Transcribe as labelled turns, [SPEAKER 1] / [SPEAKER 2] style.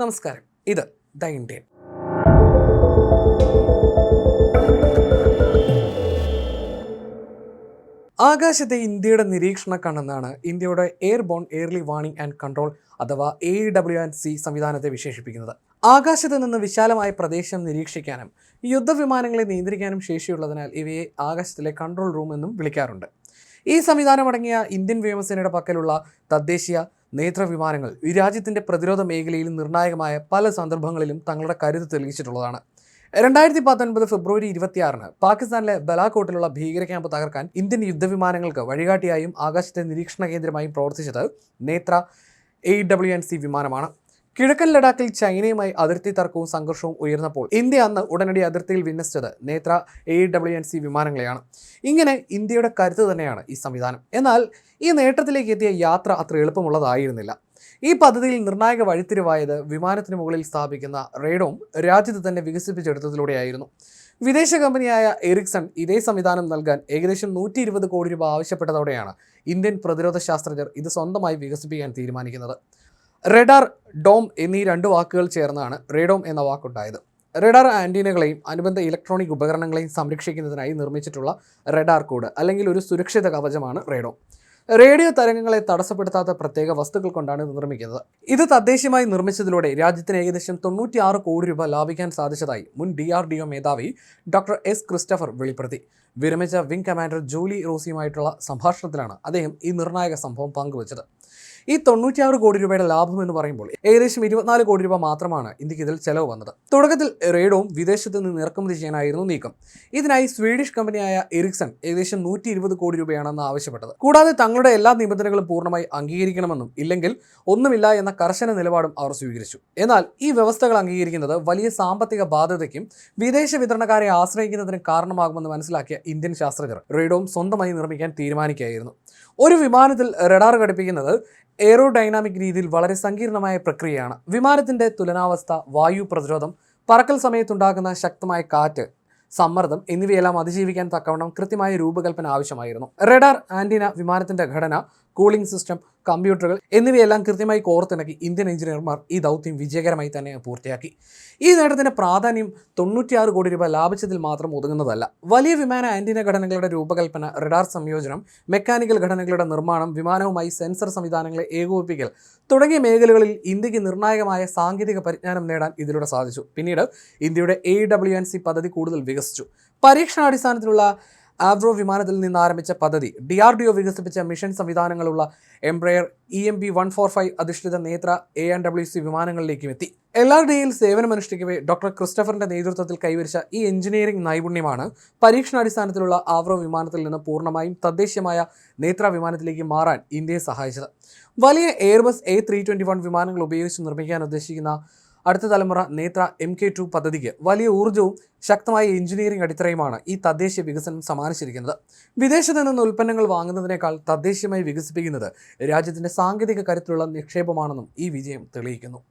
[SPEAKER 1] നമസ്കാരം, ഇത് the Indian. ആകാശത്തെ ഇന്ത്യയുടെ നിരീക്ഷണ കണ്ണെന്നാണ് ഇന്ത്യയുടെ airborne early warning and control അഥവാ AEW&C സംവിധാനത്തെ വിശേഷിപ്പിക്കുന്നത്. ആകാശത്ത് നിന്ന് വിശാലമായ പ്രദേശം നിരീക്ഷിക്കാനും യുദ്ധവിമാനങ്ങളെ നിയന്ത്രിക്കാനും ശേഷിയുള്ളതിനാൽ ഇവയെ ആകാശത്തിലെ കൺട്രോൾ റൂം എന്നും വിളിക്കാറുണ്ട്. ഈ സംവിധാനമടങ്ങിയ ഇന്ത്യൻ വ്യോമസേനയുടെ പക്കലുള്ള തദ്ദേശീയ നേത്രവിമാനങ്ങൾ ഈ രാജ്യത്തിൻ്റെ പ്രതിരോധ മേഖലയിൽ നിർണായകമായ പല സന്ദർഭങ്ങളിലും തങ്ങളുടെ കരുത്ത് തെളിയിച്ചിട്ടുള്ളതാണ്. 2019 ഫെബ്രുവരി 26 പാകിസ്ഥാനിലെ ബലാകോട്ടിലുള്ള ഭീകര ക്യാമ്പ് തകർക്കാൻ ഇന്ത്യൻ യുദ്ധവിമാനങ്ങൾക്ക് വഴികാട്ടിയായും ആകാശത്തെ നിരീക്ഷണ കേന്ദ്രമായും പ്രവർത്തിച്ചത് നേത്ര AEW&C വിമാനമാണ്. കിഴക്കൻ ലഡാക്കിൽ ചൈനയുമായി അതിർത്തി തർക്കവും സംഘർഷവും ഉയർന്നപ്പോൾ ഇന്ത്യ അന്ന് ഉടനടി അതിർത്തിയിൽ വിന്യസിച്ചത് നേത്ര AEW&C വിമാനങ്ങളെയാണ്. ഇങ്ങനെ ഇന്ത്യയുടെ കരുത്ത് തന്നെയാണ് ഈ സംവിധാനം. എന്നാൽ ഈ നേട്ടത്തിലേക്ക് എത്തിയ യാത്ര അത്ര എളുപ്പമുള്ളതായിരുന്നില്ല. ഈ പദ്ധതിയിൽ നിർണായക വഴിത്തിരിവായത് വിമാനത്തിന് മുകളിൽ സ്ഥാപിക്കുന്ന റേഡോം രാജ്യത്ത് തന്നെ വികസിപ്പിച്ചെടുത്തതിലൂടെയായിരുന്നു. വിദേശ കമ്പനിയായ എറിക്സൺ ഇതേ സംവിധാനം നൽകാൻ ഏകദേശം 120 കോടി രൂപ ആവശ്യപ്പെട്ടതോടെയാണ് ഇന്ത്യൻ പ്രതിരോധ ശാസ്ത്രജ്ഞർ ഇത് സ്വന്തമായി വികസിപ്പിക്കാൻ തീരുമാനിക്കുന്നത്. റഡാർ, ഡോം എന്നീ രണ്ട് വാക്കുകൾ ചേർന്നാണ് റേഡോം എന്ന വാക്കുണ്ടായത്. റഡാർ ആൻറ്റീനകളെയും അനുബന്ധ ഇലക്ട്രോണിക് ഉപകരണങ്ങളെയും സംരക്ഷിക്കുന്നതിനായി നിർമ്മിച്ചിട്ടുള്ള റഡാർ കോഡ് അല്ലെങ്കിൽ ഒരു സുരക്ഷിത കവചമാണ് റേഡോം. റേഡിയോ തരംഗങ്ങളെ തടസ്സപ്പെടുത്താത്ത പ്രത്യേക വസ്തുക്കൾ കൊണ്ടാണ് ഇത് നിർമ്മിക്കുന്നത്. ഇത് തദ്ദേശീയമായി നിർമ്മിച്ചതിലൂടെ രാജ്യത്തിന് ഏകദേശം 96 കോടി രൂപ ലാഭിക്കാൻ സാധിച്ചതായി മുൻ DRDO മേധാവി ഡോക്ടർ S. ക്രിസ്റ്റഫർ വെളിപ്പെടുത്തി. വിരമിച്ച വിംഗ് കമാൻഡർ ജൂലി റോസിയുമായിട്ടുള്ള സംഭാഷണത്തിലാണ് അദ്ദേഹം ഈ നിർണായക സംഭവം പങ്കുവച്ചത്. ഈ 96 കോടി രൂപയുടെ ലാഭം എന്ന് പറയുമ്പോൾ ഏകദേശം 24 കോടി രൂപ മാത്രമാണ് ഇന്ത്യക്ക് ഇതിൽ ചെലവ് വന്നത്. തുടക്കത്തിൽ റേഡോം വിദേശത്ത് നിന്ന് ഇറക്കുമതി ചെയ്യാനായിരുന്നു നീക്കം. ഇതിനായി സ്വീഡിഷ് കമ്പനിയായ എറിക്സൺ ഏകദേശം 120 കോടി രൂപയാണെന്ന് ആവശ്യപ്പെട്ടത്. കൂടാതെ തങ്ങളുടെ എല്ലാ നിബന്ധനകളും പൂർണ്ണമായി അംഗീകരിക്കണമെന്നും ഇല്ലെങ്കിൽ ഒന്നുമില്ല എന്ന കർശന നിലപാടും അവർ സ്വീകരിച്ചു. എന്നാൽ ഈ വ്യവസ്ഥകൾ അംഗീകരിക്കുന്നത് വലിയ സാമ്പത്തിക ബാധ്യതയ്ക്കും വിദേശ വിതരണക്കാരെ ആശ്രയിക്കുന്നതിനും കാരണമാകുമെന്ന് മനസ്സിലാക്കിയ ഇന്ത്യൻ ശാസ്ത്രജ്ഞർ റേഡോം സ്വന്തമായി നിർമ്മിക്കാൻ തീരുമാനിക്കുകയായിരുന്നു. ഒരു വിമാനത്തിൽ റഡാർ ഘടിപ്പിക്കുന്നത് എയറോഡൈനാമിക് രീതിയിൽ വളരെ സങ്കീർണമായ പ്രക്രിയയാണ്. വിമാനത്തിൻ്റെ തുലനാവസ്ഥ, വായു പ്രതിരോധം, പറക്കൽ സമയത്തുണ്ടാകുന്ന ശക്തമായ കാറ്റ്, സമ്മർദ്ദം എന്നിവയെല്ലാം അതിജീവിക്കാൻ തക്കവണ്ണം കൃത്യമായ രൂപകൽപ്പന ആവശ്യമായിരുന്നു. റഡാർ, ആൻറ്റീന, വിമാനത്തിൻ്റെ ഘടന, കൂളിംഗ് സിസ്റ്റം, കമ്പ്യൂട്ടറുകൾ എന്നിവയെല്ലാം കൃത്യമായി കോർത്തിണക്കി ഇന്ത്യൻ എഞ്ചിനീയർമാർ ഈ ദൗത്യം വിജയകരമായി തന്നെ പൂർത്തിയാക്കി. ഈ നേട്ടത്തിൻ്റെ പ്രാധാന്യം 96 കോടി രൂപ ലാഭിച്ചതിൽ മാത്രം ഒതുങ്ങുന്നതല്ല. വലിയ വിമാന ആൻറ്റീന ഘടനകളുടെ രൂപകൽപ്പന, റഡാർ സംയോജനം, മെക്കാനിക്കൽ ഘടനകളുടെ നിർമ്മാണം, വിമാനവുമായി സെൻസർ സംവിധാനങ്ങളെ ഏകോപിപ്പിക്കൽ തുടങ്ങിയ മേഖലകളിൽ ഇന്ത്യക്ക് നിർണായകമായ സാങ്കേതിക പരിജ്ഞാനം നേടാൻ ഇതിലൂടെ സാധിച്ചു. പിന്നീട് ഇന്ത്യയുടെ AEW&C പദ്ധതി കൂടുതൽ വികസിച്ചു. പരീക്ഷണാടിസ്ഥാനത്തിലുള്ള ആവ്രോ വിമാനത്തിൽ നിന്ന് ആരംഭിച്ച പദ്ധതി DRDO വികസിപ്പിച്ച മിഷൻ സംവിധാനങ്ങളുള്ള എംബ്രയർ EMB-145 അധിഷ്ഠിത നേത്ര AEW&C വിമാനങ്ങളിലേക്കും എത്തി. LRDയിൽ സേവനമനുഷ്ഠിക്കവേ ഡോക്ടർ ക്രിസ്റ്റഫറിന്റെ നേതൃത്വത്തിൽ കൈവരിച്ച ഈ എഞ്ചിനീയറിംഗ് നൈപുണ്യമാണ് പരീക്ഷണാടിസ്ഥാനത്തിലുള്ള ആവ്രോ വിമാനത്തിൽ നിന്ന് പൂർണ്ണമായും തദ്ദേശീയമായ നേത്ര വിമാനത്തിലേക്ക് മാറാൻ ഇന്ത്യയെ സഹായിച്ചത്. വലിയ എയർബസ് A321 വിമാനങ്ങൾ ഉപയോഗിച്ച് നിർമ്മിക്കാൻ ഉദ്ദേശിക്കുന്ന അടുത്ത തലമുറ നേത്ര MK2 പദ്ധതിക്ക് വലിയ ഊർജ്ജവും ശക്തമായ എഞ്ചിനീയറിംഗ് അടിത്തറയുമാണ് ഈ തദ്ദേശീയ വികസനം സമ്മാനിച്ചിരിക്കുന്നത്. വിദേശത്ത് നിന്ന് ഉൽപ്പന്നങ്ങൾ വാങ്ങുന്നതിനേക്കാൾ തദ്ദേശീയമായി വികസിപ്പിക്കുന്നത് രാജ്യത്തിൻ്റെ സാങ്കേതിക കരുത്തിലുള്ള നിക്ഷേപമാണെന്നും ഈ വിജയം തെളിയിക്കുന്നു.